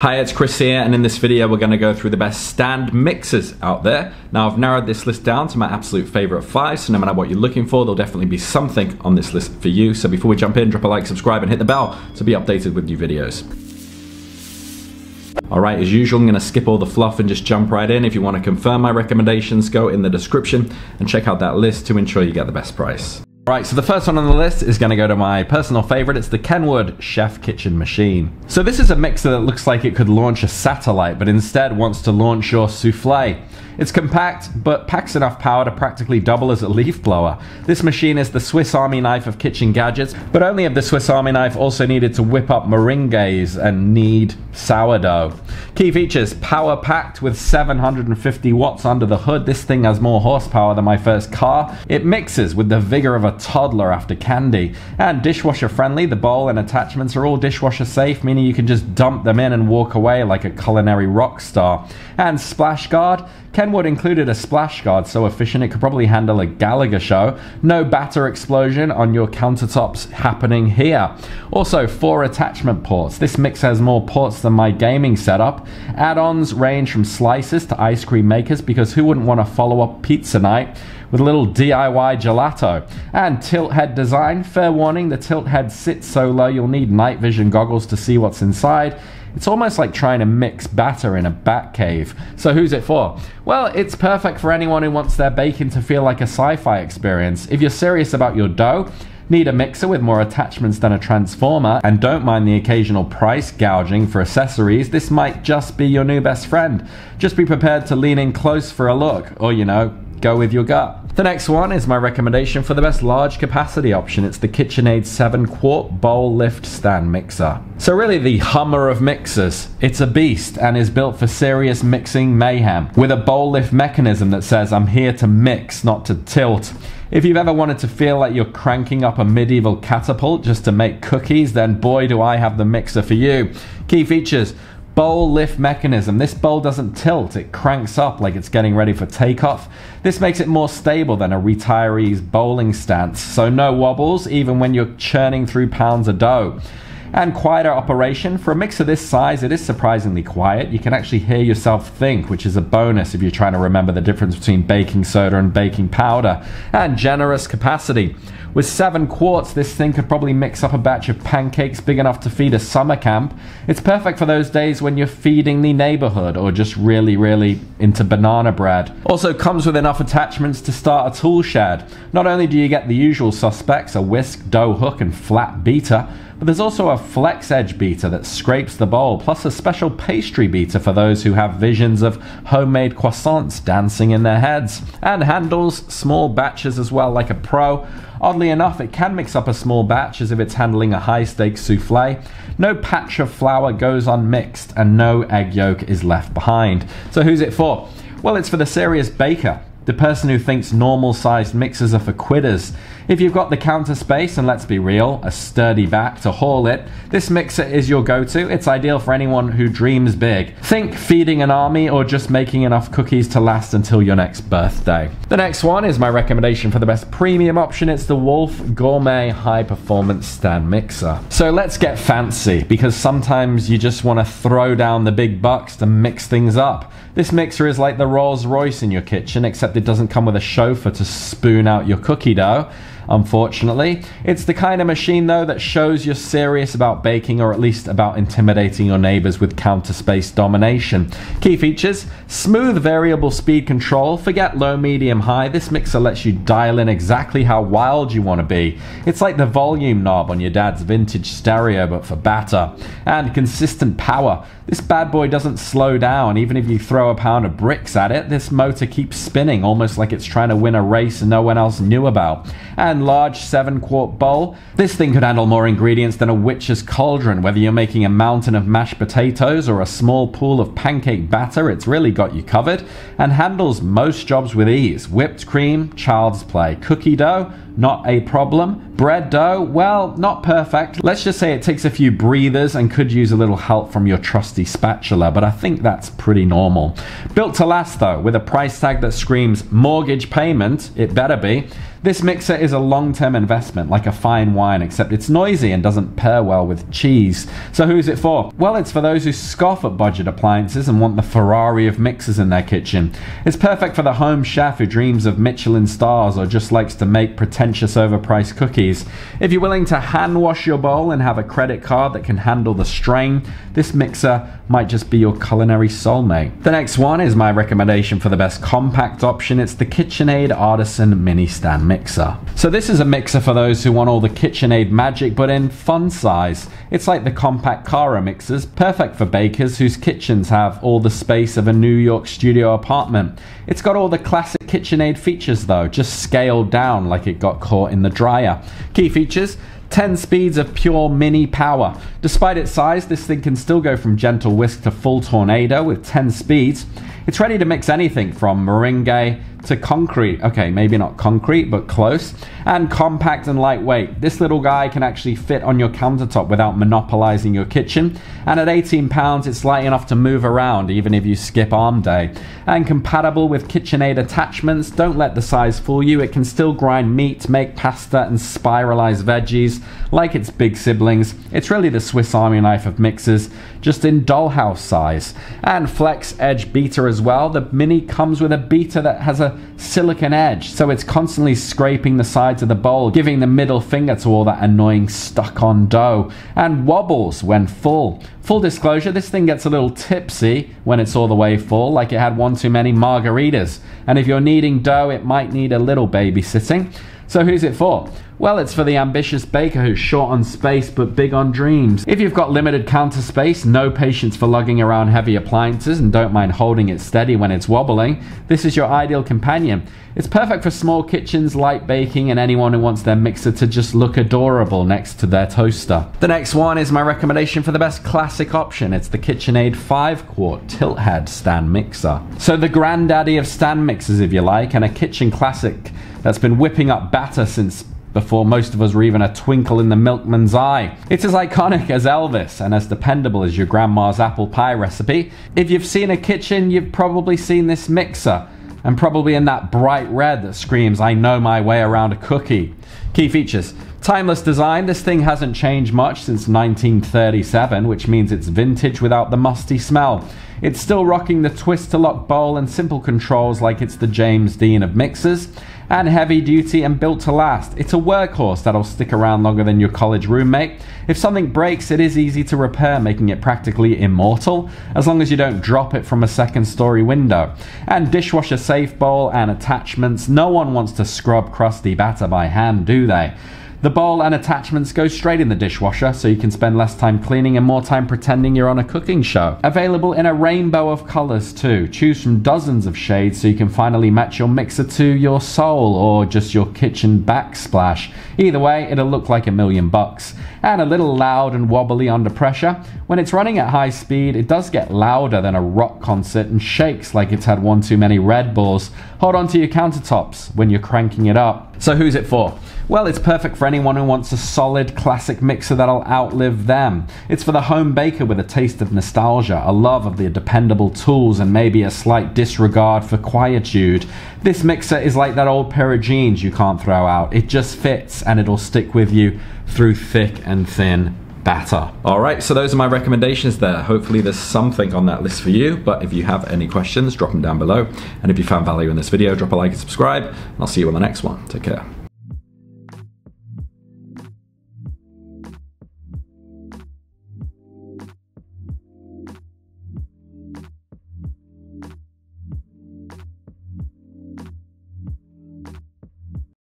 Hi, it's Chris here, and in this video we're going to go through the best stand mixers out there. Now I've narrowed this list down to my absolute favourite 5, so no matter what you're looking for, there'll definitely be something on this list for you. So before we jump in, drop a like, subscribe and hit the bell to be updated with new videos. Alright, as usual, I'm going to skip all the fluff and just jump right in. If you want to confirm my recommendations, go in the description and check out that list to ensure you get the best price. Right, so the first one on the list is going to go to my personal favorite. It's the Kenwood Chef Kitchen Machine. So this is a mixer that looks like it could launch a satellite, but instead wants to launch your souffle. It's compact, but packs enough power to practically double as a leaf blower. This machine is the Swiss Army knife of kitchen gadgets, but only if the Swiss Army knife also needed to whip up meringues and knead sourdough. Key features: power packed with 750 watts under the hood. This thing has more horsepower than my first car. It mixes with the vigor of a toddler after candy. And dishwasher friendly. The bowl and attachments are all dishwasher safe, meaning you can just dump them in and walk away like a culinary rock star. And splash guard. Kenwood included a splash guard so efficient it could probably handle a Gallagher show. No batter explosion on your countertops happening here. Also, 4 attachment ports. This mix has more ports than my gaming setup. Add-ons range from slicers to ice cream makers, because who wouldn't want to follow up pizza night with a little DIY gelato? And tilt head design. Fair warning, the tilt head sits so low you'll need night vision goggles to see what's inside. It's almost like trying to mix batter in a bat cave. So who's it for? Well, it's perfect for anyone who wants their baking to feel like a sci-fi experience. If you're serious about your dough, need a mixer with more attachments than a transformer, and don't mind the occasional price gouging for accessories, this might just be your new best friend. Just be prepared to lean in close for a look, or go with your gut. The next one is my recommendation for the best large capacity option. It's the KitchenAid 7-quart bowl lift stand mixer. So really the Hummer of mixers. It's a beast and is built for serious mixing mayhem, with a bowl lift mechanism that says I'm here to mix, not to tilt. If you've ever wanted to feel like you're cranking up a medieval catapult just to make cookies, then boy do I have the mixer for you. Key features: bowl lift mechanism. This bowl doesn't tilt, it cranks up like it's getting ready for takeoff. This makes it more stable than a retiree's bowling stance, so no wobbles even when you're churning through pounds of dough. And quieter operation. For a mixer this size, it is surprisingly quiet. You can actually hear yourself think, which is a bonus if you're trying to remember the difference between baking soda and baking powder. And generous capacity. With 7 quarts, this thing could probably mix up a batch of pancakes big enough to feed a summer camp. It's perfect for those days when you're feeding the neighborhood or just really into banana bread. Also comes with enough attachments to start a tool shed. Not only do you get the usual suspects, a whisk, dough hook and flat beater, but there's also a flex edge beater that scrapes the bowl, plus a special pastry beater for those who have visions of homemade croissants dancing in their heads. And handles small batches as well, like a pro. Oddly enough, it can mix up a small batch as if it's handling a high-stakes souffle. No patch of flour goes unmixed, and no egg yolk is left behind. So who's it for? Well, it's for the serious baker. The person who thinks normal-sized mixers are for quitters. If you've got the counter space, and let's be real, a sturdy back to haul it, this mixer is your go-to. It's ideal for anyone who dreams big. Think feeding an army or just making enough cookies to last until your next birthday. The next one is my recommendation for the best premium option. It's the Wolf Gourmet High Performance Stand Mixer. So let's get fancy, because sometimes you just want to throw down the big bucks to mix things up. This mixer is like the Rolls Royce in your kitchen, except it doesn't come with a chauffeur to spoon out your cookie dough, unfortunately. It's the kind of machine, though, that shows you're serious about baking, or at least about intimidating your neighbors with counter space domination. Key features: smooth variable speed control. Forget low, medium, high. This mixer lets you dial in exactly how wild you want to be. It's like the volume knob on your dad's vintage stereo, but for batter. And consistent power. This bad boy doesn't slow down. Even if you throw a pound of bricks at it, this motor keeps spinning, almost like it's trying to win a race no one else knew about. And large 7-quart bowl. This thing could handle more ingredients than a witch's cauldron. Whether you're making a mountain of mashed potatoes or a small pool of pancake batter, it's really got you covered. And handles most jobs with ease. Whipped cream, child's play. Cookie dough, not a problem. Bread dough, well, not perfect. Let's just say it takes a few breathers and could use a little help from your trusty spatula, but I think that's pretty normal. Built to last though, with a price tag that screams mortgage payment, it better be. This mixer is a long-term investment, like a fine wine, except it's noisy and doesn't pair well with cheese. So who's it for? Well, it's for those who scoff at budget appliances and want the Ferrari of mixers in their kitchen. It's perfect for the home chef who dreams of Michelin stars or just likes to make pretentious overpriced cookies. If you're willing to hand wash your bowl and have a credit card that can handle the strain, this mixer might just be your culinary soulmate. The next one is my recommendation for the best compact option. It's the KitchenAid Artisan Mini Stand Mixer. So this is a mixer for those who want all the KitchenAid magic but in fun size. It's like the compact Kara mixers, perfect for bakers whose kitchens have all the space of a New York studio apartment. It's got all the classic KitchenAid features though, just scaled down like it got caught in the dryer. Key features: 10 speeds of pure mini power. Despite its size, this thing can still go from gentle whisk to full tornado with 10 speeds. It's ready to mix anything from meringue to concrete. Okay, maybe not concrete, but close. And compact and lightweight. This little guy can actually fit on your countertop without monopolizing your kitchen. And at 18 pounds, it's light enough to move around even if you skip arm day. And compatible with KitchenAid attachments. Don't let the size fool you. It can still grind meat, make pasta, and spiralize veggies like its big siblings. It's really the Swiss Army knife of mixers, just in dollhouse size. And flex edge beater as well. The Mini comes with a beater that has a silicone edge, so it's constantly scraping the sides of the bowl, giving the middle finger to all that annoying stuck-on dough, and wobbles when full. Full disclosure, this thing gets a little tipsy when it's all the way full, like it had one too many margaritas. And if you're kneading dough, it might need a little babysitting. So who's it for? Well, it's for the ambitious baker who's short on space but big on dreams. If you've got limited counter space, no patience for lugging around heavy appliances, and don't mind holding it steady when it's wobbling, this is your ideal companion. It's perfect for small kitchens, light baking, and anyone who wants their mixer to just look adorable next to their toaster. The next one is my recommendation for the best classic option. It's the KitchenAid 5-quart tilt head stand mixer. So the granddaddy of stand mixers, if you like, and a kitchen classic that's been whipping up batter since before most of us were even a twinkle in the milkman's eye. It's as iconic as Elvis and as dependable as your grandma's apple pie recipe. If you've seen a kitchen, you've probably seen this mixer, and probably in that bright red that screams, "I know my way around a cookie." Key features: timeless design. This thing hasn't changed much since 1937, which means it's vintage without the musty smell. It's still rocking the twist-to-lock bowl and simple controls like it's the James Dean of mixers, and heavy duty and built to last. It's a workhorse that'll stick around longer than your college roommate. If something breaks, it is easy to repair, making it practically immortal, as long as you don't drop it from a second-story window. And dishwasher safe bowl and attachments. No one wants to scrub crusty batter by hand, do they? The bowl and attachments go straight in the dishwasher, so you can spend less time cleaning and more time pretending you're on a cooking show. Available in a rainbow of colors too. Choose from dozens of shades so you can finally match your mixer to your soul, or just your kitchen backsplash. Either way, it'll look like $1,000,000. And a little loud and wobbly under pressure. When it's running at high speed, it does get louder than a rock concert and shakes like it's had one too many Red Bulls. Hold on to your countertops when you're cranking it up. So who's it for? Well, it's perfect for anyone who wants a solid classic mixer that'll outlive them. It's for the home baker with a taste of nostalgia, a love of the dependable tools, and maybe a slight disregard for quietude. This mixer is like that old pair of jeans you can't throw out. It just fits, and it'll stick with you through thick and thin batter. Alright, so those are my recommendations there. Hopefully there's something on that list for you, but if you have any questions, drop them down below. And if you found value in this video, drop a like and subscribe, and I'll see you on the next one. Take care.